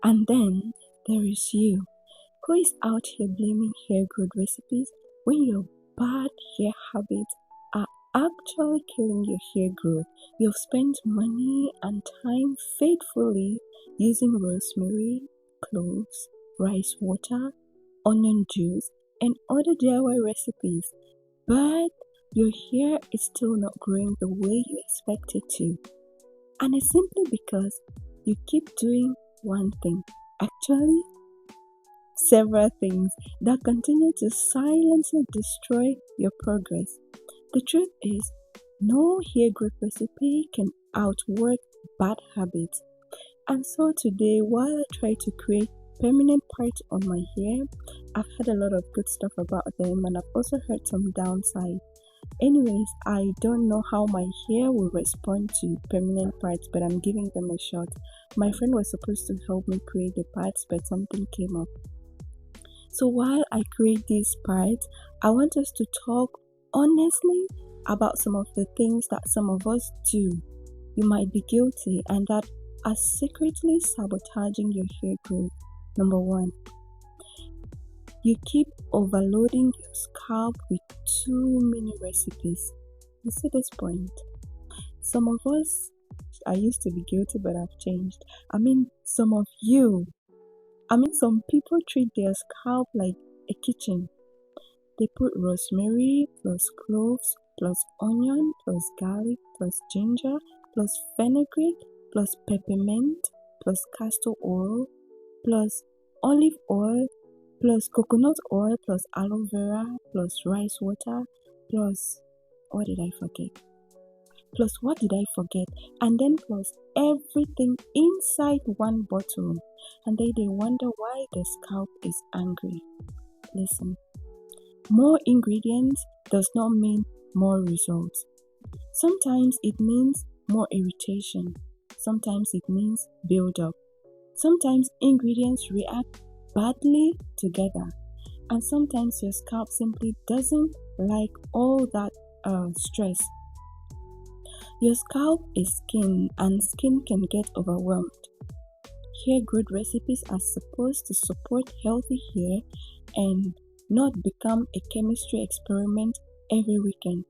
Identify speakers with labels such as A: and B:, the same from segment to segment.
A: And then there is you, who is out here blaming hair growth recipes when your bad hair habits are actually killing your hair growth. You've spent money and time faithfully using rosemary, cloves, rice water, onion juice, and other DIY recipes, but your hair is still not growing the way you expect it to. And it's simply because you keep doing one thing. Actually, several things that continue to silently destroy your progress. The truth is, no hair growth recipe can outwork bad habits. And so today, while I try to create permanent parts on my hair, I've heard a lot of good stuff about them and I've also heard some downside. Anyways, I don't know how my hair will respond to permanent parts, but I'm giving them a shot. My friend was supposed to help me create the parts, but something came up. So while I create these parts, I want us to talk honestly about some of the things that some of us do. You might be guilty and that are secretly sabotaging your hair growth. Number one, you keep overloading your scalp with too many recipes. You see this point? Some of us, I used to be guilty, but I've changed. Some of you, some people treat their scalp like a kitchen. They put rosemary plus cloves plus onion plus garlic plus ginger plus fenugreek plus peppermint plus castor oil plus olive oil plus coconut oil plus aloe vera plus rice water plus what did I forget? Plus what did I forget? And then plus everything inside one bottle. And then they wonder why the scalp is angry. Listen, more ingredients does not mean more results. Sometimes it means more irritation. Sometimes it means build-up. Sometimes ingredients react badly together. And sometimes your scalp simply doesn't like all that stress. Your scalp is skin and skin can get overwhelmed. Hair growth recipes are supposed to support healthy hair and not become a chemistry experiment every weekend.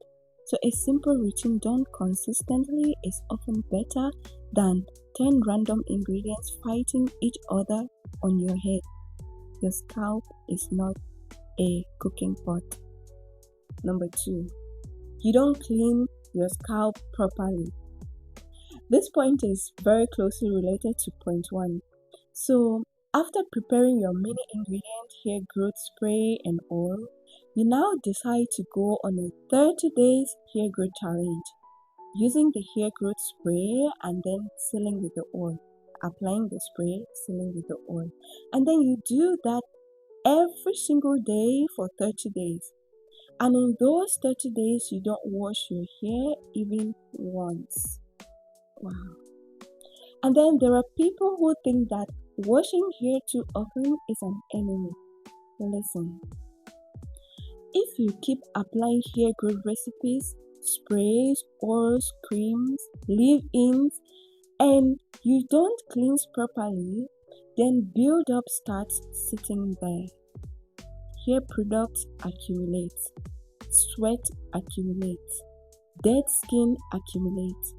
A: So a simple routine done consistently is often better than 10 random ingredients fighting each other on your head. Your scalp is not a cooking pot. Number 2, you don't clean your scalp properly. This point is very closely related to point 1. So, after preparing your mini ingredient hair growth spray and oil, you now decide to go on a 30 days hair growth challenge using the hair growth spray and then sealing with the oil. Applying the spray, sealing with the oil. And then you do that every single day for 30 days. And in those 30 days, you don't wash your hair even once. Wow. And then there are people who think that washing hair too often is an enemy. Listen, if you keep applying hair growth recipes, sprays, oils, creams, leave-ins, and you don't cleanse properly, then build-up starts sitting there. Hair products accumulate, sweat accumulates, dead skin accumulates.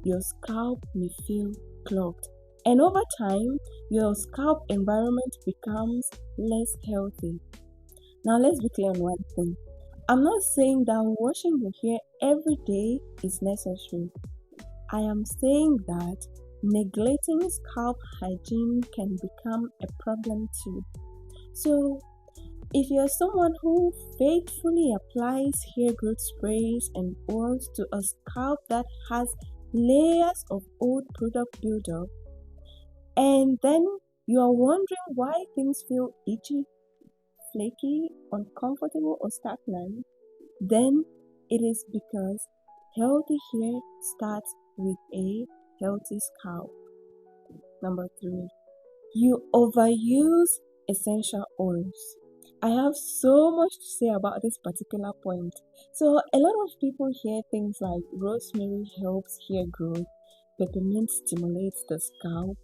A: Your scalp may feel clogged. And over time, your scalp environment becomes less healthy. Now, let's be clear on one thing. I'm not saying that washing your hair every day is necessary. I am saying that neglecting scalp hygiene can become a problem too. So, if you're someone who faithfully applies hair growth sprays and oils to a scalp that has layers of old product buildup, and then you are wondering why things feel itchy, flaky, uncomfortable, or stagnant, then it is because healthy hair starts with a healthy scalp. Number 3, you overuse essential oils. I have so much to say about this particular point. So, a lot of people hear things like rosemary helps hair growth, peppermint stimulates the scalp,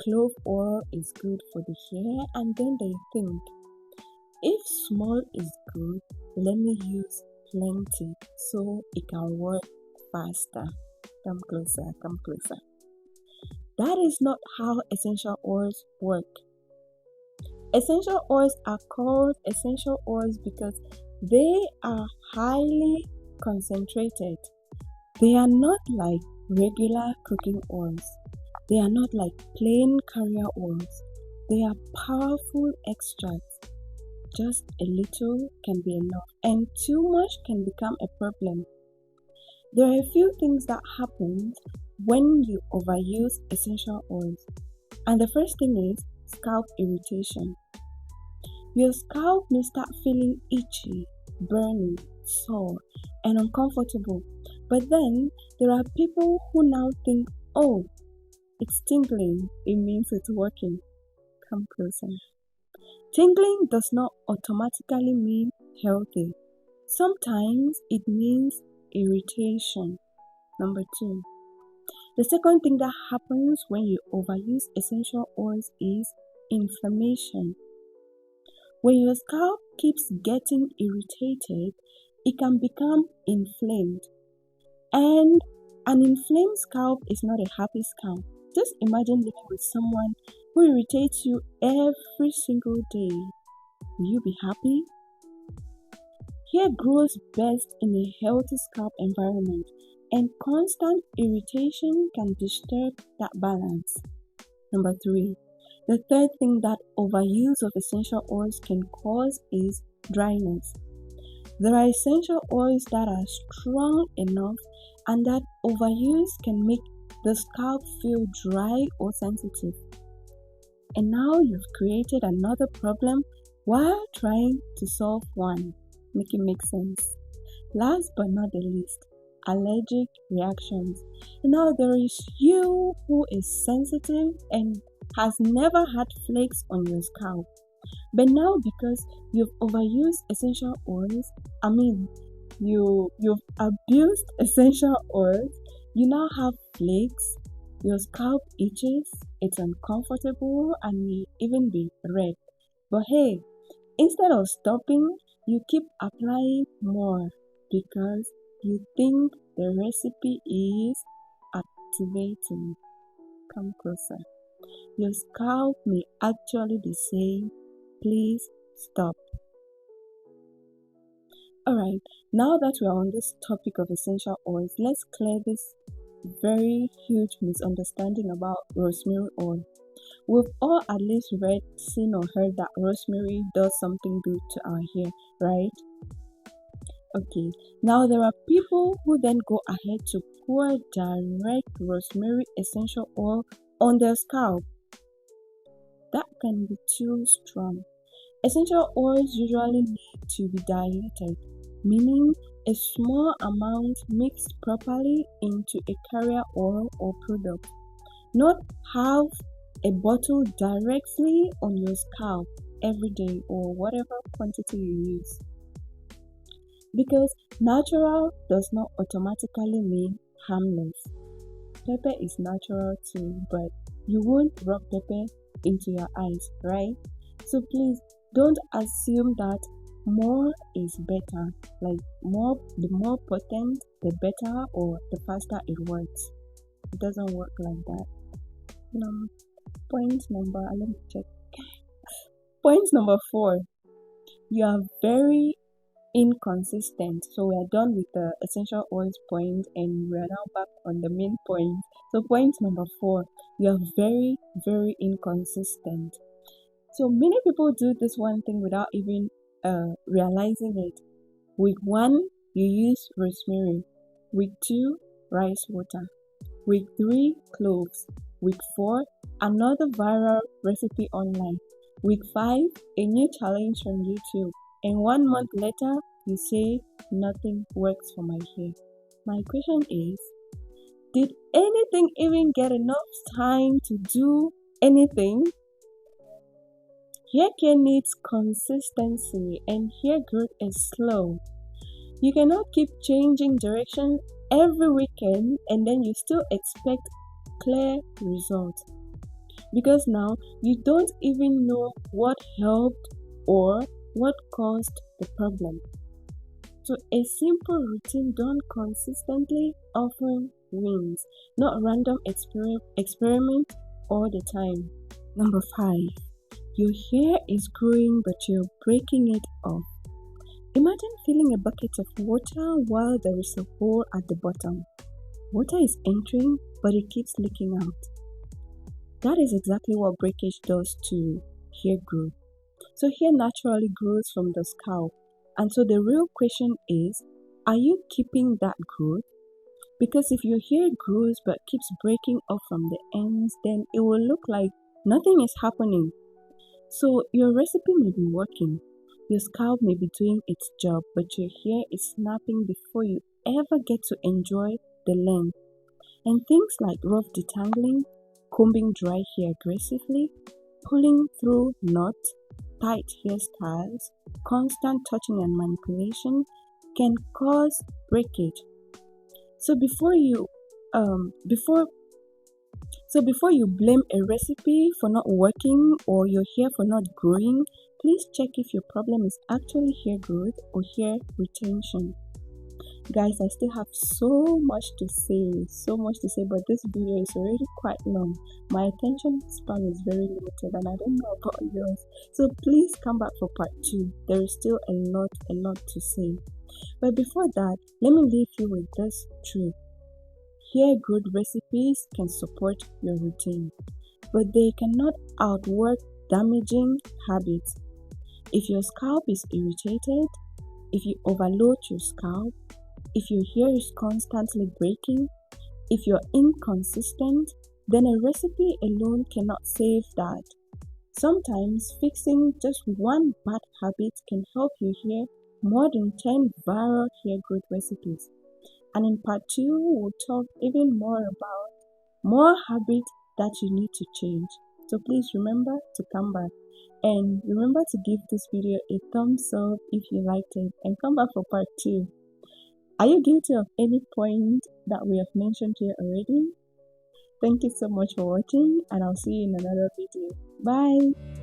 A: clove oil is good for the hair, and then they think, if small is good, let me use plenty so it can work faster. Come closer, come closer. That is not how essential oils work. Essential oils are called essential oils because they are highly concentrated. They are not like regular cooking oils. They are not like plain carrier oils. They are powerful extracts. Just a little can be enough, and too much can become a problem. There are a few things that happen when you overuse essential oils. And the first thing is scalp irritation. Your scalp may start feeling itchy, burning, sore, and uncomfortable. But then there are people who now think, oh, it's tingling, it means it's working. Come closer. Tingling does not automatically mean healthy. Sometimes it means irritation. Number 2. The second thing that happens when you overuse essential oils is inflammation. When your scalp keeps getting irritated, it can become inflamed. And an inflamed scalp is not a happy scalp. Just imagine living with someone who irritates you every single day. Will you be happy? Hair grows best in a healthy scalp environment, and constant irritation can disturb that balance. Number 3. The third thing that overuse of essential oils can cause is dryness. There are essential oils that are strong enough and that overuse can make the scalp feel dry or sensitive. And now you've created another problem while trying to solve one. Make it make sense. Last but not the least, allergic reactions. Now there is you who is sensitive and has never had flakes on your scalp. But now because you've overused essential oils, you've abused essential oils, you now have flakes, your scalp itches, it's uncomfortable and may even be red. But hey, instead of stopping, you keep applying more because you think the recipe is activating. Come closer. Your scalp may actually be saying, please stop. Alright, now that we are on this topic of essential oils, let's clear this very huge misunderstanding about rosemary oil. We've all at least read, seen or heard that rosemary does something good to our hair, right? Okay, now there are people who then go ahead to pour direct rosemary essential oil on their scalp. That can be too strong. Essential oils usually need to be diluted, meaning a small amount mixed properly into a carrier oil or product. Not have a bottle directly on your scalp every day or whatever quantity you use. Because natural does not automatically mean harmless. Pepper is natural too, but you won't rub pepper into your eyes, right? So please don't assume that more is better. Like the more potent, the better, or the faster it works. It doesn't work like that. Let me check. Point number 4. You are very inconsistent. So we are done with the essential oils point and we are now back on the main point. So point number 4, you are very, very inconsistent. So many people do this one thing without even realizing it. Week 1, you use rosemary. Week 2, rice water. Week 3, cloves. Week 4, another viral recipe online. Week 5, a new challenge from YouTube. And 1 month later, you say nothing works for my hair. My question is, did anything even get enough time to do anything? Hair care needs consistency and hair growth is slow. You cannot keep changing direction every weekend and then you still expect clear results. because now you don't even know what helped or what caused the problem. So a simple routine done consistently often wins, not random experiment all the time. Number 5. Your hair is growing but you're breaking it off. Imagine filling a bucket of water while there is a hole at the bottom. Water is entering but it keeps leaking out. That is exactly what breakage does to hair growth. So hair naturally grows from the scalp. And so the real question is, are you keeping that growth? Because if your hair grows but keeps breaking off from the ends, then it will look like nothing is happening. So your recipe may be working, your scalp may be doing its job, but your hair is snapping before you ever get to enjoy the length. And things like rough detangling, combing dry hair aggressively, pulling through knots, tight hairstyles, constant touching and manipulation can cause breakage. So before you blame a recipe for not working or your hair for not growing, please check if your problem is actually hair growth or hair retention. Guys, I still have so much to say, but this video is already quite long. My attention span is very limited and I don't know about yours. So please come back for part 2. There is still a lot to say. But before that, let me leave you with this truth. Hair growth recipes can support your routine, but they cannot outwork damaging habits. If your scalp is irritated, if you overload your scalp, if your hair is constantly breaking, if you're inconsistent, then a recipe alone cannot save that. Sometimes fixing just one bad habit can help you hear more than 10 viral hair growth recipes. And in part 2, we'll talk even more about more habits that you need to change. So please remember to come back. And remember to give this video a thumbs up if you liked it. And come back for part 2. Are you guilty of any point that we have mentioned here already? Thank you so much for watching and I'll see you in another video. Bye!